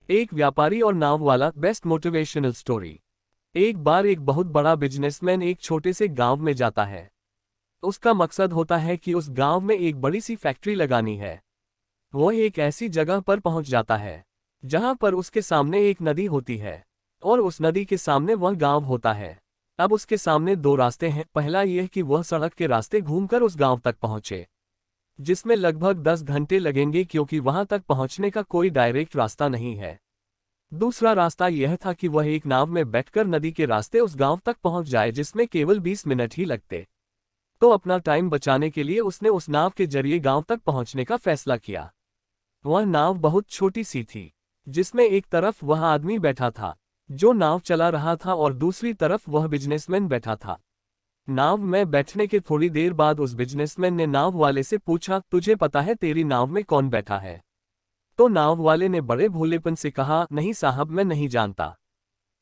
एक व्यापारी और नाव वाला बेस्ट मोटिवेशनल स्टोरी। एक बार एक बहुत बड़ा बिजनेसमैन एक छोटे से गांव में जाता है। उसका मकसद होता है कि उस गांव में एक बड़ी सी फैक्ट्री लगानी है। वह एक ऐसी जगह पर पहुंच जाता है जहां पर उसके सामने एक नदी होती है और उस नदी के सामने वह गांव होता है। अब उसके सामने दो रास्ते हैं। पहला यह कि वह सड़क के रास्ते घूमकर उस गांव तक पहुंचे, जिसमें लगभग 10 घंटे लगेंगे क्योंकि वहां तक पहुंचने का कोई डायरेक्ट रास्ता नहीं है। दूसरा रास्ता यह था कि वह एक नाव में बैठकर नदी के रास्ते उस गांव तक पहुंच जाए, जिसमें केवल 20 मिनट ही लगते। तो अपना टाइम बचाने के लिए उसने उस नाव के जरिए गांव तक पहुंचने का फैसला किया। वह नाव बहुत छोटी सी थी, जिसमें एक तरफ वह आदमी बैठा था जो नाव चला रहा था और दूसरी तरफ वह बिजनेसमैन बैठा था। नाव में बैठने के थोड़ी देर बाद उस बिजनेसमैन ने नाव वाले से पूछा, तुझे पता है तेरी नाव में कौन बैठा है? तो नाव वाले ने बड़े भोलेपन से कहा, नहीं साहब, मैं नहीं जानता।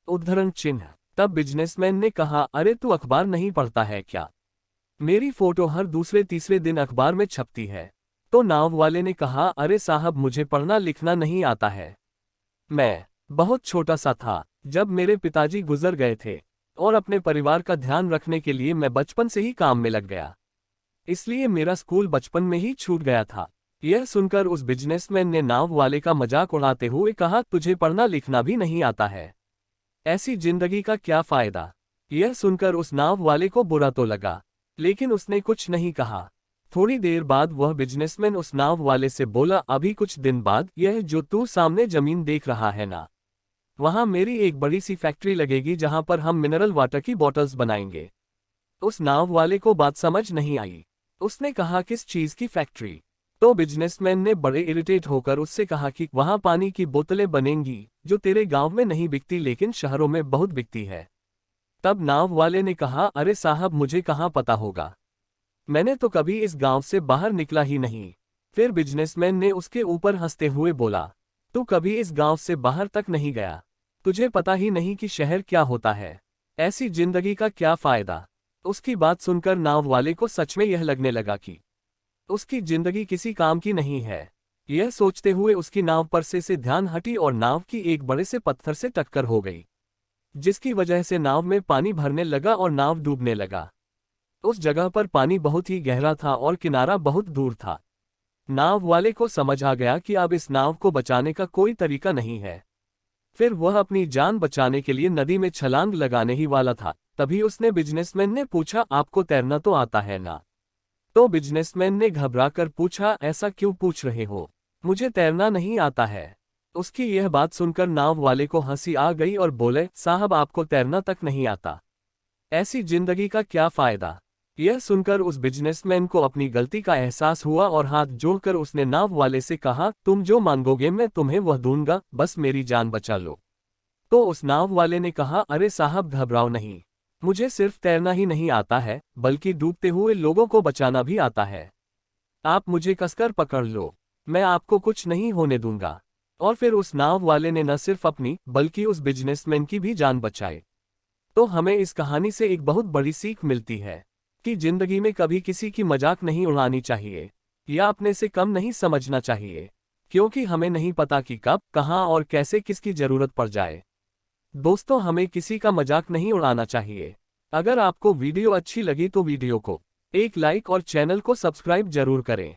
उद्धरण चिन्ह। तब बिजनेसमैन ने कहा, अरे तू अखबार नहीं पढ़ता है क्या? मेरी फोटो हर दूसरे तीसरे दिन अखबार में छपती है। तो नाव वाले ने कहा, अरे साहब, मुझे पढ़ना लिखना नहीं आता है। मैं बहुत छोटा सा था जब मेरे पिताजी गुजर गए थे और अपने परिवार का ध्यान रखने के लिए मैं बचपन से ही काम में लग गया, इसलिए मेरा स्कूल बचपन में ही छूट गया था। यह सुनकर उस बिजनेसमैन ने नाव वाले का मजाक उड़ाते हुए कहा, तुझे पढ़ना लिखना भी नहीं आता है, ऐसी जिंदगी का क्या फायदा? यह सुनकर उस नाव वाले को बुरा तो लगा, लेकिन उसने कुछ नहीं कहा। थोड़ी देर बाद वह बिजनेसमैन उस नाव वाले से बोला, अभी कुछ दिन बाद यह जो तू सामने जमीन देख रहा है ना, वहां मेरी एक बड़ी सी फैक्ट्री लगेगी जहां पर हम मिनरल वाटर की बॉटल्स बनाएंगे। उस नाव वाले को बात समझ नहीं आई। उसने कहा, किस चीज की फैक्ट्री? तो बिजनेसमैन ने बड़े इरिटेट होकर उससे कहा कि वहां पानी की बोतलें बनेंगी जो तेरे गांव में नहीं बिकती लेकिन शहरों में बहुत बिकती है। तब नाव वाले ने कहा, अरे साहब, मुझे कहाँ पता होगा, मैंने तो कभी इस गांव से बाहर निकला ही नहीं। फिर बिजनेसमैन ने उसके ऊपर हंसते हुए बोला, तू कभी इस गांव से बाहर तक नहीं गया, तुझे पता ही नहीं कि शहर क्या होता है, ऐसी जिंदगी का क्या फायदा? उसकी बात सुनकर नाव वाले को सच में यह लगने लगा कि उसकी जिंदगी किसी काम की नहीं है। यह सोचते हुए उसकी नाव पर से ध्यान हटी और नाव की एक बड़े से पत्थर से टक्कर हो गई, जिसकी वजह से नाव में पानी भरने लगा और नाव डूबने लगा। उस जगह पर पानी बहुत ही गहरा था और किनारा बहुत दूर था। नाव वाले को समझ आ गया कि अब इस नाव को बचाने का कोई तरीका नहीं है। फिर वह अपनी जान बचाने के लिए नदी में छलांग लगाने ही वाला था, तभी उसने बिजनेसमैन ने पूछा, आपको तैरना तो आता है ना? तो बिजनेसमैन ने घबराकर पूछा, ऐसा क्यों पूछ रहे हो, मुझे तैरना नहीं आता है। उसकी यह बात सुनकर नाव वाले को हंसी आ गई और बोले, साहब, आपको तैरना तक नहीं आता, ऐसी जिंदगी का क्या फायदा? यह सुनकर उस बिजनेसमैन को अपनी गलती का एहसास हुआ और हाथ जोड़कर उसने नाव वाले से कहा, तुम जो मांगोगे मैं तुम्हें वह दूंगा, बस मेरी जान बचा लो। तो उस नाव वाले ने कहा, अरे साहब, घबराओ नहीं, मुझे सिर्फ तैरना ही नहीं आता है बल्कि डूबते हुए लोगों को बचाना भी आता है। आप मुझे कसकर पकड़ लो, मैं आपको कुछ नहीं होने दूंगा। और फिर उस नाव वाले ने न सिर्फ अपनी बल्कि उस बिजनेसमैन की भी जान बचाई। तो हमें इस कहानी से एक बहुत बड़ी सीख मिलती है कि जिंदगी में कभी किसी की मजाक नहीं उड़ानी चाहिए या अपने से कम नहीं समझना चाहिए, क्योंकि हमें नहीं पता कि कब, कहां और कैसे किसकी जरूरत पड़ जाए। दोस्तों, हमें किसी का मजाक नहीं उड़ाना चाहिए। अगर आपको वीडियो अच्छी लगी तो वीडियो को एक लाइक और चैनल को सब्सक्राइब जरूर करें।